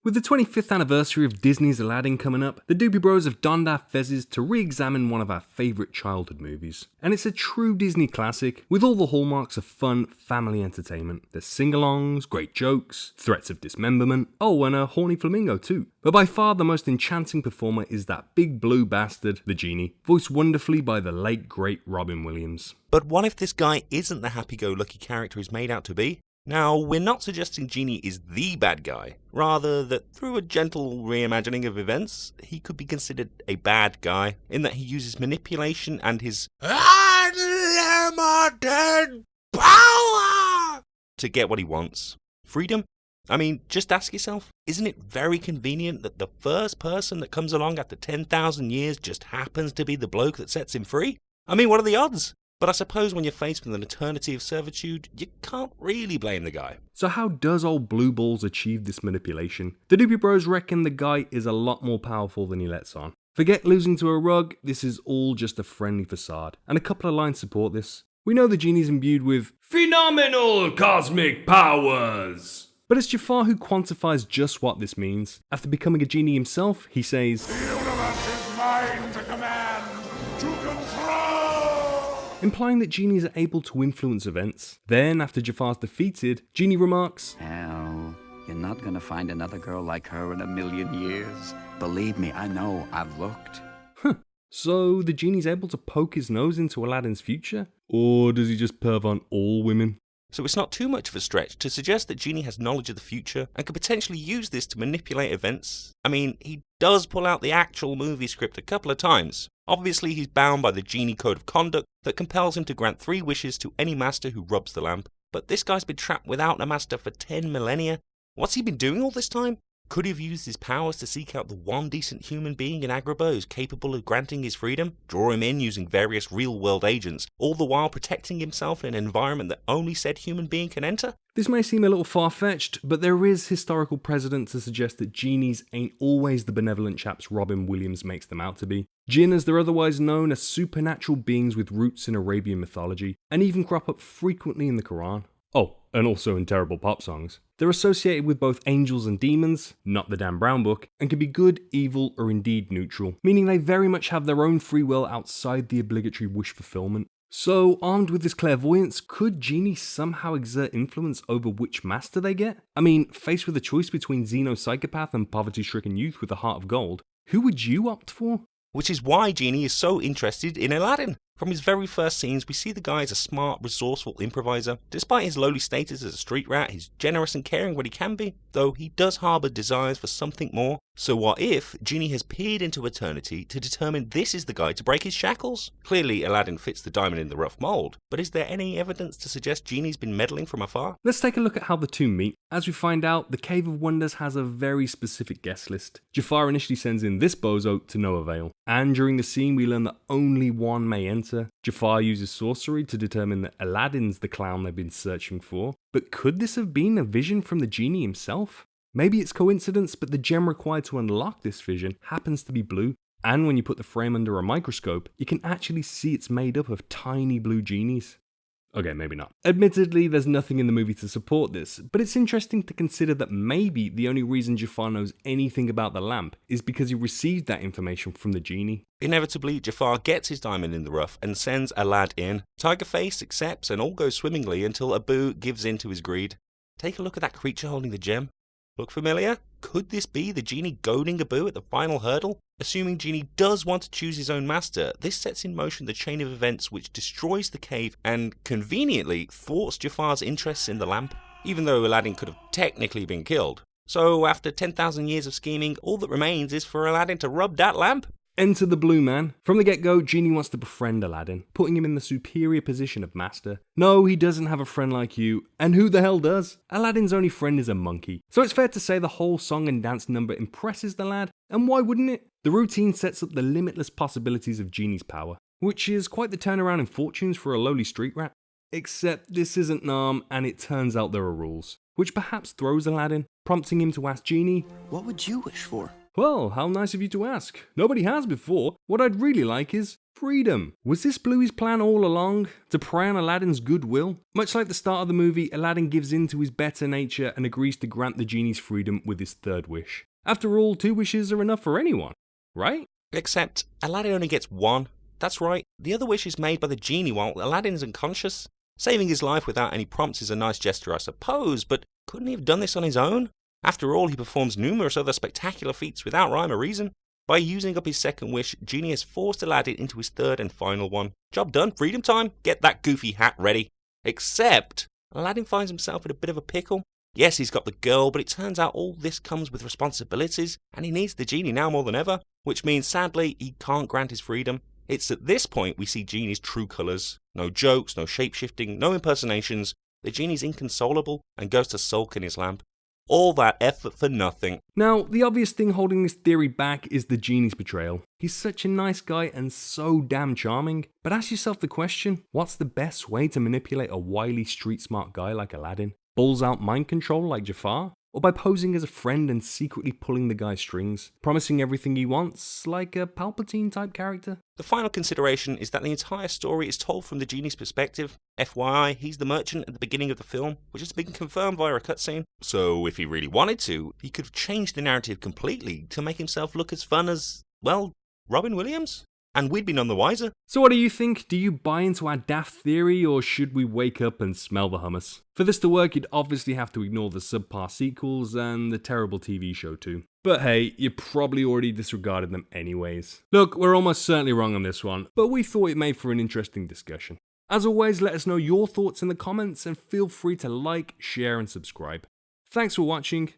With the 25th anniversary of Disney's Aladdin coming up, the Doopie Bros have donned our fezes to re-examine one of our favourite childhood movies. And it's a true Disney classic, with all the hallmarks of fun family entertainment. There's sing-alongs, great jokes, threats of dismemberment, oh, and a horny flamingo too. But by far the most enchanting performer is that big blue bastard, the Genie, voiced wonderfully by the late great Robin Williams. But what if this guy isn't the happy-go-lucky character he's made out to be? Now, we're not suggesting Genie is the bad guy, rather that through a gentle reimagining of events, he could be considered a bad guy, in that he uses manipulation and his unlimited power to get what he wants. Freedom? I mean, just ask yourself, isn't it very convenient that the first person that comes along after 10,000 years just happens to be the bloke that sets him free? I mean, what are the odds? But I suppose when you're faced with an eternity of servitude, you can't really blame the guy. So how does old Blue Balls achieve this manipulation? The Doopie Bros reckon the guy is a lot more powerful than he lets on. Forget losing to a rug, this is all just a friendly facade. And a couple of lines support this. We know the Genie's imbued with phenomenal cosmic powers. But it's Jafar who quantifies just what this means. After becoming a genie himself, he says, "The universe is mine to command, to control!" implying that genies are able to influence events. Then, after Jafar's defeated, Genie remarks, "Hell, you're not gonna find another girl like her in a million years. Believe me, I know, I've looked." So the Genie's able to poke his nose into Aladdin's future? Or does he just perv on all women? So it's not too much of a stretch to suggest that Genie has knowledge of the future and could potentially use this to manipulate events. I mean, he does pull out the actual movie script a couple of times. Obviously, he's bound by the Genie code of conduct that compels him to grant 3 wishes to any master who rubs the lamp. But this guy's been trapped without a master for 10 millennia. What's he been doing all this time? Could he have used his powers to seek out the one decent human being in Agrabah who's capable of granting his freedom, draw him in using various real-world agents, all the while protecting himself in an environment that only said human being can enter? This may seem a little far-fetched, but there is historical precedent to suggest that genies ain't always the benevolent chaps Robin Williams makes them out to be. Jinn, as they're otherwise known, are supernatural beings with roots in Arabian mythology, and even crop up frequently in the Quran. Oh, and also in terrible pop songs. They're associated with both angels and demons, not the Dan Brown book, and can be good, evil, or indeed neutral, meaning they very much have their own free will outside the obligatory wish fulfillment. So, armed with this clairvoyance, could genies somehow exert influence over which master they get? I mean, faced with a choice between xeno-psychopath and poverty-stricken youth with a heart of gold, who would you opt for? Which is why Genie is so interested in Aladdin. From his very first scenes, we see the guy as a smart, resourceful improviser. Despite his lowly status as a street rat, he's generous and caring when he can be, though he does harbour desires for something more. So what if Genie has peered into eternity to determine this is the guy to break his shackles? Clearly, Aladdin fits the diamond in the rough mould, but is there any evidence to suggest Genie's been meddling from afar? Let's take a look at how the two meet. As we find out, the Cave of Wonders has a very specific guest list. Jafar initially sends in this bozo to no avail, and during the scene we learn that only one may enter. Jafar uses sorcery to determine that Aladdin's the clown they've been searching for, but could this have been a vision from the Genie himself? Maybe it's coincidence, but the gem required to unlock this vision happens to be blue, and when you put the frame under a microscope, you can actually see it's made up of tiny blue genies. Okay, maybe not. Admittedly, there's nothing in the movie to support this, but it's interesting to consider that maybe the only reason Jafar knows anything about the lamp is because he received that information from the Genie. Inevitably, Jafar gets his diamond in the rough and sends Aladdin in. Tigerface accepts and all goes swimmingly until Abu gives in to his greed. Take a look at that creature holding the gem. Look familiar? Could this be the Genie goading Abu at the final hurdle? Assuming Genie does want to choose his own master, this sets in motion the chain of events which destroys the cave and, conveniently, thwarts Jafar's interests in the lamp, even though Aladdin could have technically been killed. So, after 10,000 years of scheming, all that remains is for Aladdin to rub that lamp. Enter the blue man. From the get-go, Genie wants to befriend Aladdin, putting him in the superior position of master. No, he doesn't have a friend like you, and who the hell does? Aladdin's only friend is a monkey. So it's fair to say the whole song and dance number impresses the lad, and why wouldn't it? The routine sets up the limitless possibilities of Genie's power, which is quite the turnaround in fortunes for a lowly street rat. Except this isn't Nam, and it turns out there are rules, which perhaps throws Aladdin, prompting him to ask Genie, What would you wish for? well, how nice of you to ask. Nobody has before. What I'd really like is Freedom. Was this Bluey's plan all along? To prey on Aladdin's goodwill? Much like the start of the movie, Aladdin gives in to his better nature and agrees to grant the genie's freedom with his third wish. After all, 2 wishes are enough for anyone, right? Except, Aladdin only gets one. That's right, the other wish is made by the genie while Aladdin is unconscious. Saving his life without any prompts is a nice gesture, I suppose, but couldn't he have done this on his own? After all, he performs numerous other spectacular feats without rhyme or reason. By using up his second wish, Genie has forced Aladdin into his third and final one. Job done, freedom time, get that goofy hat ready. Except, Aladdin finds himself in a bit of a pickle. Yes, he's got the girl, but it turns out all this comes with responsibilities, and he needs the genie now more than ever, which means sadly he can't grant his freedom. It's at this point we see Genie's true colours. No jokes, no shape-shifting, no impersonations. The genie's inconsolable and goes to sulk in his lamp. All that effort for nothing. Now, the obvious thing holding this theory back is the genie's betrayal. He's such a nice guy and so damn charming, but ask yourself the question, what's the best way to manipulate a wily street-smart guy like Aladdin? Balls out mind control like Jafar? Or by posing as a friend and secretly pulling the guy's strings, promising everything he wants, like a Palpatine-type character? The final consideration is that the entire story is told from the genie's perspective. FYI, he's the merchant at the beginning of the film, which has been confirmed via a cutscene. So if he really wanted to, he could have changed the narrative completely to make himself look as fun as, well, Robin Williams? And we'd be none the wiser. So what do you think? Do you buy into our daft theory, or should we wake up and smell the hummus? For this to work, you'd obviously have to ignore the subpar sequels and the terrible TV show too. But hey, you probably already disregarded them anyways. Look, we're almost certainly wrong on this one, but we thought it made for an interesting discussion. As always, let us know your thoughts in the comments and feel free to like, share and subscribe. Thanks for watching,